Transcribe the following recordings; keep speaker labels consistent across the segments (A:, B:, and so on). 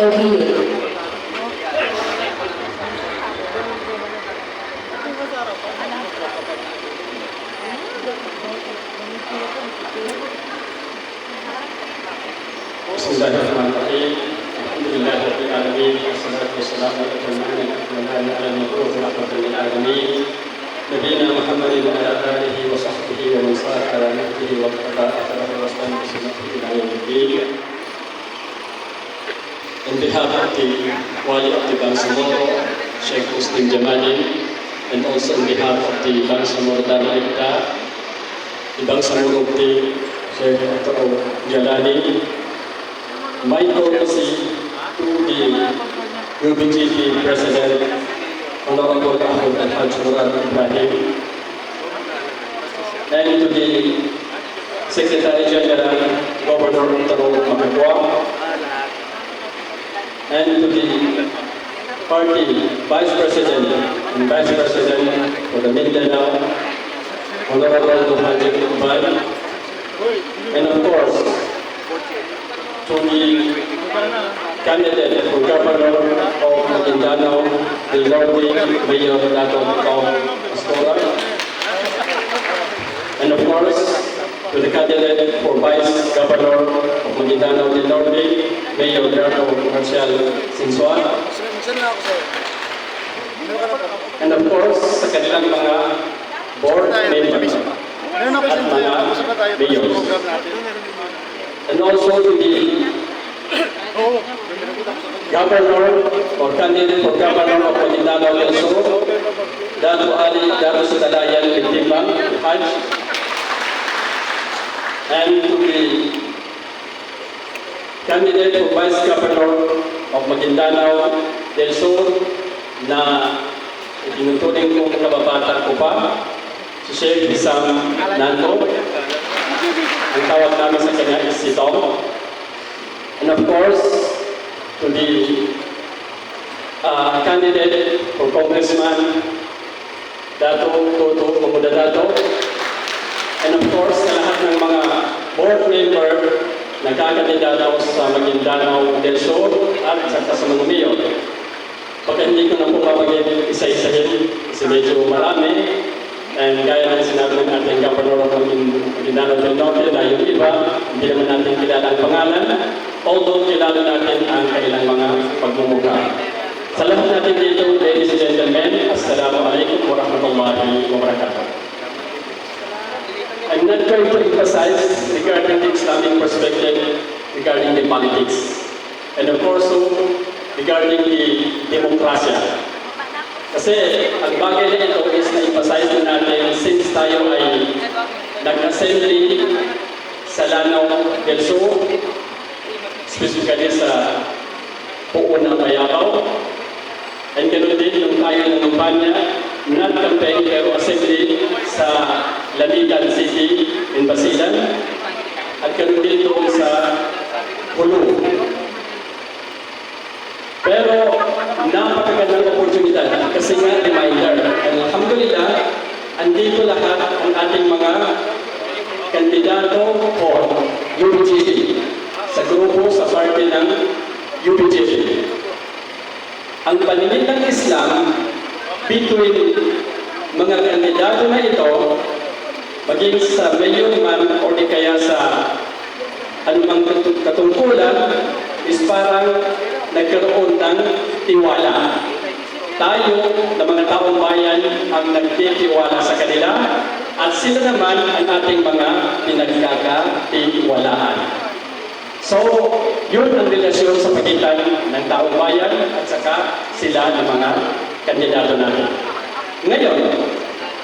A: LBA.
B: Bismillahirrahmanirrahim. Alhamdulillahirrahmanirrahim. Wassalatu wassalamu ala al-mab'uth rahmatan lil alamin. Nabiyina Muhammadin wa ala alihi wa sahbihi wa man sara ala nahjihi wa ittaba atharahu wa istana bi sunnatihi ila yaumiddin. On behalf of the Wali of the Bangsamoro, Sheikh Muslim Jamalin, and also on behalf of the Bangsamoro Darul Ifta, the Bangsamoro of the Sheikh Dr. Jalani, my courtesy to the UBGP President, Honorable Ahmed Al-Hajj Murad Ibrahim, and to the Secretary General, Governor Tarong Kamagwa, and to the party Vice President and Vice President for the Mindanao, Honorable Muhammad Ubal, and of course, to the candidate for Governor of Mindanao, the Lord Mayor Dato Astora, and of course, to the candidate for Vice Governor of Mindanao, the Lord Mayor Dato Marcial Sinsua, and of course, sa kanilang mga board members at mga mayors. And also to the Governor or candidate for Governor of Mindanao del Sur, Dato Ali Darussalayan Bintimbang Hajj, and to the candidate for Vice Governor of Maguindanao del Sur na itinuturing kong kababata ko pa, si Sheikh Hisam Nanto. Ang tawag namin sa kanya is si Tom. And of course, to the candidate for Congressman, Dato Toto Mamuda Dato. And of course, sa lahat ng mga board member na kakandidata sa Maguindanao del Sur at sa mga mayor. Pagka hindi ko na po papagin isa-isahin kasi medyo marami. And gaya ng sinabi ng ating Governor of Maguindanao del Norte na yung iba, hindi naman natin kilala ang pangalan, although kilala natin ang kailang mga pagmumukha. Sa lahat natin dito, ladies and gentlemen, Assalamualaikum warahmatullahi wabarakatuh. I'm not going to emphasize regarding the Islamic perspective regarding the politics. And of course, regarding the democracy. Kasi ang bagay na ito is na-emphasize na natin since tayo ay nag-assembly sa Lanao del Sur, specifically sa Puuna Mayabaw. And ganoon din nung tayo ng Numpanya, not campaign pero assembly sa Lamigan City in Basilan. At ganoon din doon sa Pulu. Pero napakagandang oportunidad kasi nga reminder. Alhamdulillah, andito lahat ang ating mga kandidato for UBGP sa grupo sa party ng UBGP. Ang paningin ng Islam between mga kandidato na ito, maging sa mayor man o di kaya sa anumang katungkulan, is parang nagkaroon ng tiwala. Tayo na mga taong bayan ang nagtitiwala sa kanila at sila naman ang ating mga pinagkakatiwalaan. So, yun ang relasyon sa pagitan ng taong bayan at saka sila ng mga kandidato natin. Ngayon,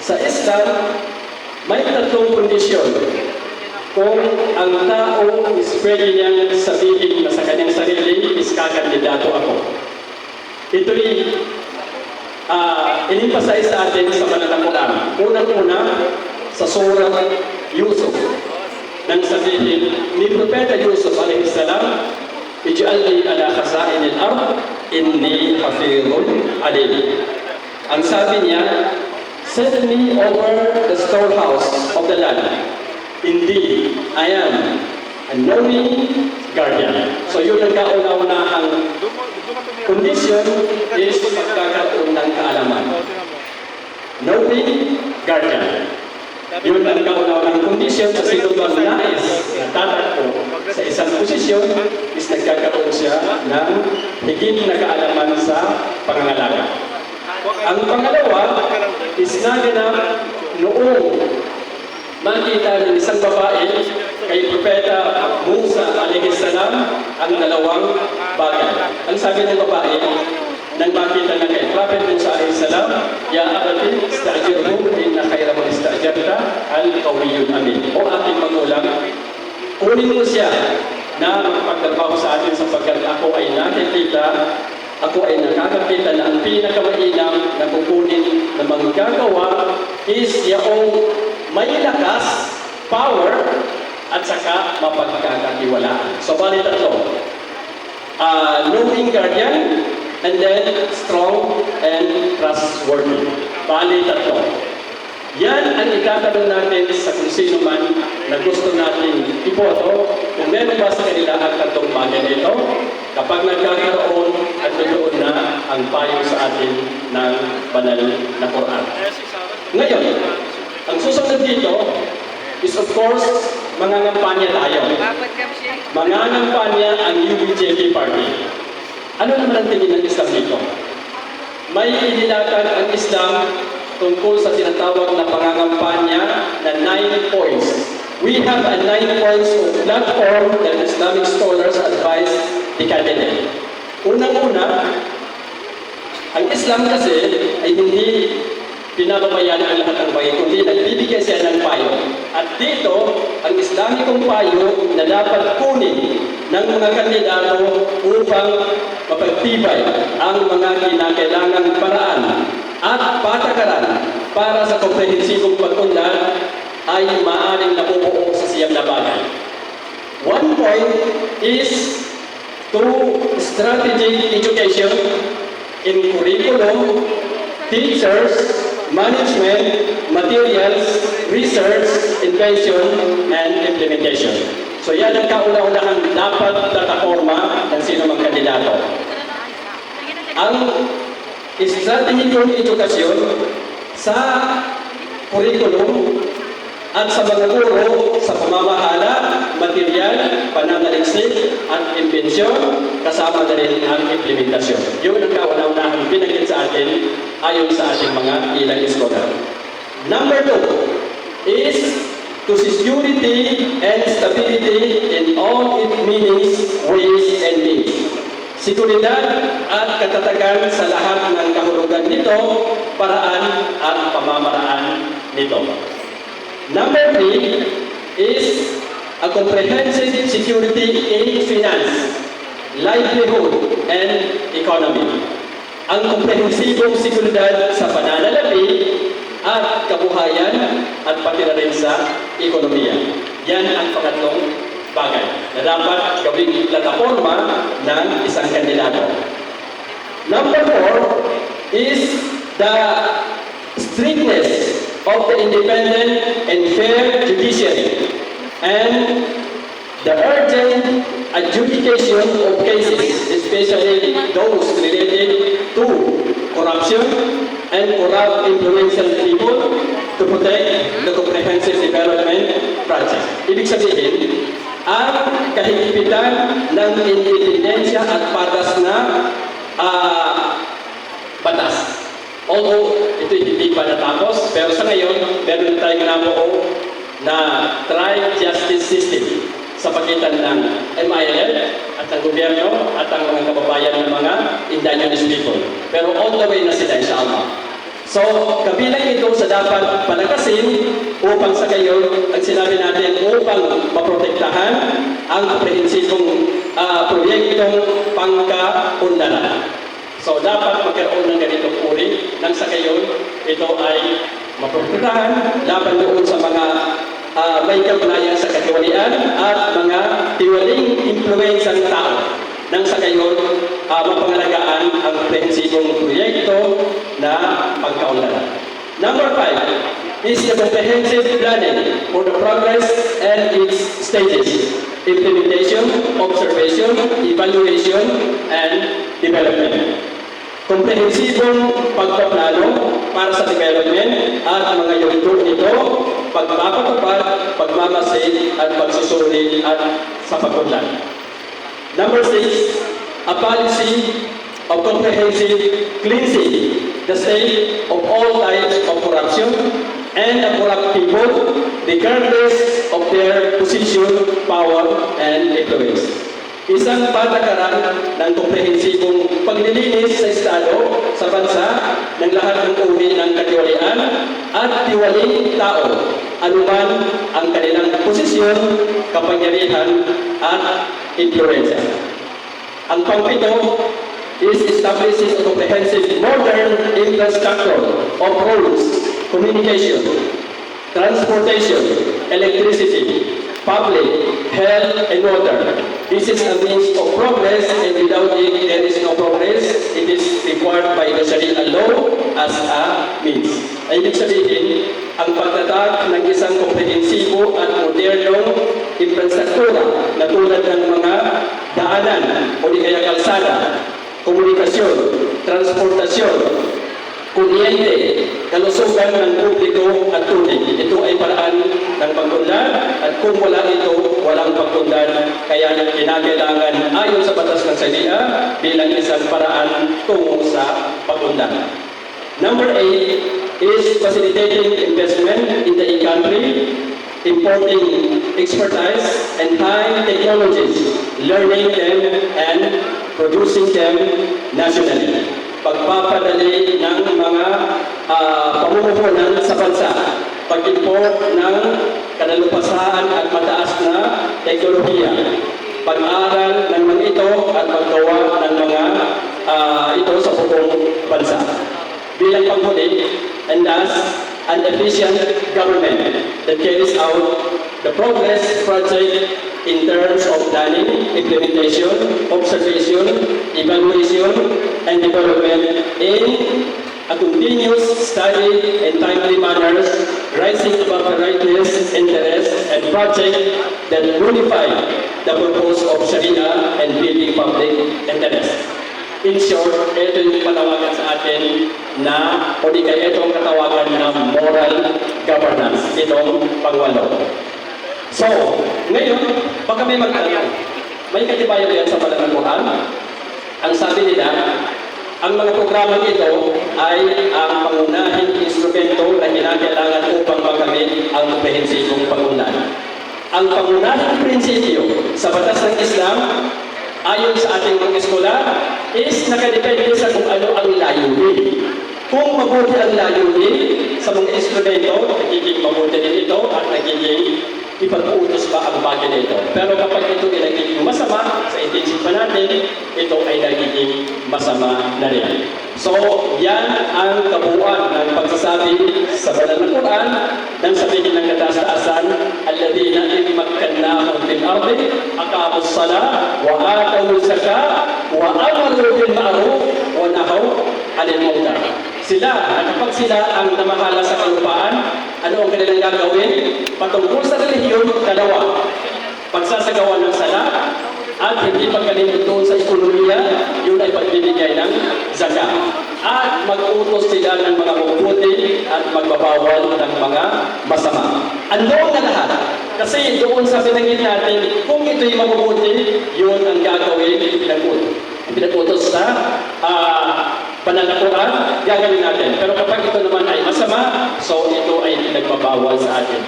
B: sa Islam, may tatlong kondisyon kung ang tao is pwede niyang sabihin na sa kanyang sarili is kakandidato ako. Ito'y in-emphasize sa atin sa banal na Quran. Unang-una, sa surah Yusuf, nang sabihin ni Propeta Yusuf alayhi salam, ij'alni ala khaza'inil ard inni hafizun alim. Ang sabi niya, set me over the storehouse of the land. Indeed, I am a knowing guardian. So yun ang kauna-unahang Condition is pagkakaroon ng kaalaman. Knowing guardian. Yun ang kauna-unang kondisyon sa sino ba nais na tatakbo sa isang posisyon is nagkakaroon siya ng higit na kaalaman sa pangangalaga. Ang pangalawa is naganap noong makita ng isang babae kay Propeta Musa alayhi salam ang dalawang bagay. Ang sabi ng babae, nang makita na kay Prophet Musa alayhi salam, Ya abati, istajirhu, inna khayra man istajarta, al-qawiyyul amin. O aking magulang, kunin mo siya na magpagtrabaho sa atin sapagkat ako ay nakikita, ako ay nakakakita na ang pinakamainam na kukunin na manggagawa is yaong may lakas, power, at saka mapagkakatiwalaan. So, bali tatlo. Knowing guardian, and then strong and trustworthy. Bali tatlo. Yan ang itatanong natin sa kung sino man na gusto natin iboto. Kung meron ba sa kanila ang tatlong bagay nito, kapag nagkakaroon at doon na ang payo sa atin ng banal na Quran. Ngayon, ang susunod dito is of course, mangangampanya tayo. Mangangampanya ang UBJP Party. Ano naman ang tingin ng Islam dito? May inilatag ang Islam tungkol sa tinatawag na pangangampanya na 9 points. We have a 9 points of platform that Islamic scholars advise the candidate. Unang-una, ang Islam kasi ay hindi pinababayaan ang lahat ng bagay, kundi nagbibigay siya ng payo. At dito, ang Islamikong payo na dapat kunin ng mga kandidato upang mapagtibay ang mga kinakailangang paraan at patakaran para sa komprehensibong pag-unlad ay maaaring nabubuo sa siyam na bagay. One point is through strategic education in curriculum, teachers, management, materials, research, invention, and implementation. So yan ang kauna-unahang dapat plataforma ng sino mang kandidato. Ang estratehikong edukasyon sa curriculum at sa mga guro sa pamamahala, material, pananaliksik, at imbensyon, kasama na rin ang implementasyon. Yun ang kauna-unahang binanggit sa atin ayon sa ating mga ilang scholar. Number 2 is to security and stability in all its meanings, ways, and means. Seguridad at katatagan sa lahat ng kahulugan nito, paraan at pamamaraan nito. Number 3 is a comprehensive security in finance, livelihood, and economy. Ang komprehensibong seguridad sa pananalapi at kabuhayan at pati na rin sa ekonomiya. Yan ang pangatlong bagay na dapat gawing plataforma ng isang kandidato. Number 4 is the strictness of the independent and fair judiciary and the urgent adjudication of cases, especially those related to corruption and corrupt influential people, to protect the comprehensive development project. Ibig sabihin, ang kahigipitan ng independensya at patas na batas. Although ito hindi pa natapos, pero sa ngayon, meron tayong nabuo na tri-justice system sa pagitan ng MIL at ng gobyerno at ang mga kababayan ng mga indigenous people. Pero all the way na sila, inshallah. So, kabilang ito sa dapat palakasin upang sa gayon, ang sinabi natin, upang maprotektahan ang komprehensibong proyektong pangkaunlaran. So, dapat magkaroon ng ganitong uri nang sa gayon, ito ay maprotektahan laban doon sa mga may kaugnayan sa katiwalian at mga tiwaling impluensang tao nang sa gayon mapangalagaan ang komprehensibong proyekto na pagkaunlaran. Number 5 is the comprehensive planning for the progress and its stages. implementation, observation, evaluation, and development. Komprehensibong pagpaplano para sa development at mga yugto nito, pagpapatupad, pagmamasid at pagsusuri at sa pagpunlan. Number 6, a policy of comprehensive cleansing the state of all types of corruption and the corrupt people regardless of their position, power, and influence. Isang patakaran ng komprehensibong paglilinis sa Estado, sa bansa, ng lahat ng uri ng katiwalian at tiwaling tao, anuman ang kanilang posisyon, kapangyarihan, at influensya. Ang pangpito is establishing a comprehensive modern infrastructure of roads, communication, transportation, electricity, public, health, and water. This is a means of progress, and without it, there is no progress. It is required by the Sharia law as a means. Ibig sabihin, ang pagtatag ng isang komprehensibo at modernong infrastruktura na tulad ng mga daanan o di kaya kalsada, komunikasyon, transportasyon, kuryente, kalusugan ng publiko at tubig. Ito ay paraan ng pagtundan at kung wala ito, walang pagtundan. Kaya kinakailangan ayon sa batas ng Sharia bilang isang paraan tungo sa pagtundan. Number 8 is facilitating investment in the country, importing expertise and high technologies, learning them and producing them nationally. Pagpapadali ng mga pamumuhunan sa bansa, pag-import ng kalalupasan at mataas na teknolohiya, pag-aaral ng mga ito at paggawa ng mga ito sa buong bansa. Bilang panghuli, and thus an efficient government that carries out the progress project in terms of planning, implementation, observation, evaluation, and development in a continuous, study, and timely manners, rising above varieties, interests, and projects that unify the purpose of Sharia and building public interest. In short, ito yung panawagan sa atin na, o di kaya ito ang katawagan na moral governance, itong pangwalo. So, ngayon, pag kami mag-alala, may katibayan yan sa Banal na Quran. Ang sabi nila, ang mga programang ito ay ang pangunahing instrumento na kinakailangan upang makamit ang komprehensibong pag-unlad. Ang pangunahing prinsipyo sa batas ng Islam, ayon sa ating mga eskola, is nakadepende sa kung ano ang layunin. Kung mabuti ang layunin sa mga instrumento, nagiging mabuti din ito at nagiging ipag-uutos pa ang bagay nito. Pero kapag ito ay nagiging masama sa intensipan natin, ito ay nagiging masama na rin. So, yan ang kabuuan ng pagsasabi sa Banal na Quran nang sabihin ng kataas-taasan, alladhina in makkannahum fil ardi aqamus salah wa atawuz zakah wa amaru bil ma'ruf wa nahaw 'anil munkar. Sila, kapag sila ang namahala sa kalupaan, ano ang kanilang gagawin? Patungkol sa relihiyon, dalawa. Pagsasagawa ng sala at hindi pagkalimut doon sa ekonomiya, yun ay pagbibigay ng zakat. At mag-utos sila ng mga mabubuti at magbabawal ng mga masama. Ano na lahat? Kasi doon sa pinangin natin, kung ito'y mabubuti, yun ang gagawin, pinag-utos sa Banal na Quran, gagawin natin. Pero kapag ito naman ay masama, so ito ay pinagbabawal sa atin.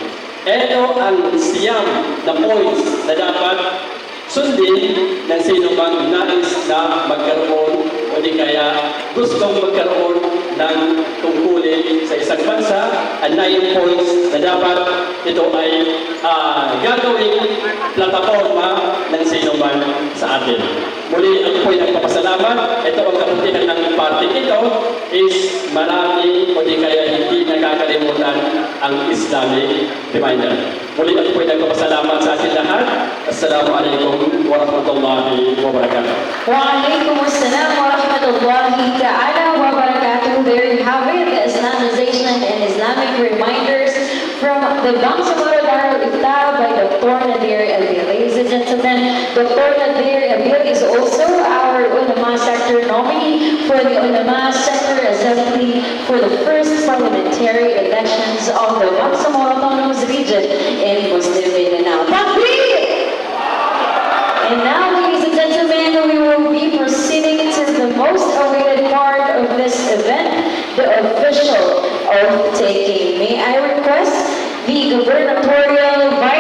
B: Ito ang siyam na points na dapat sundin ng sino bang nais na magkaroon o di kaya gustong magkaroon ng tungkulin sa isang bansa. Ang 9 points na dapat ito ay gagawing plataforma ng sino man sa atin. Muli, ako po'y nagpapasalamat. Ito ang kabutihan ng party ito is marami o di kaya hindi nakakalimutan ang Islamic reminder. Muli, ako po'y nagpapasalamat sa ating lahat. Assalamualaikum warahmatullahi wabarakatuh.
A: Waalaikumsalam warahmatullahi ta'ala wabarakatuh. There you have it, the Islamization and Islamic reminders from the Bangsamoro Darul Ifta by Dr. Nadir El-Bilazid gentlemen, Dr. Nadir Abil is also our Ulama Sector nominee for the Ulama Sector Assembly for the first parliamentary elections of the Bangsamoro Autonomous Region in Muslim Mindanao. Takbir! And now, ladies and gentlemen, we will be proceeding to the most awaited part of this event, the official oath taking. May I request the gubernatorial vice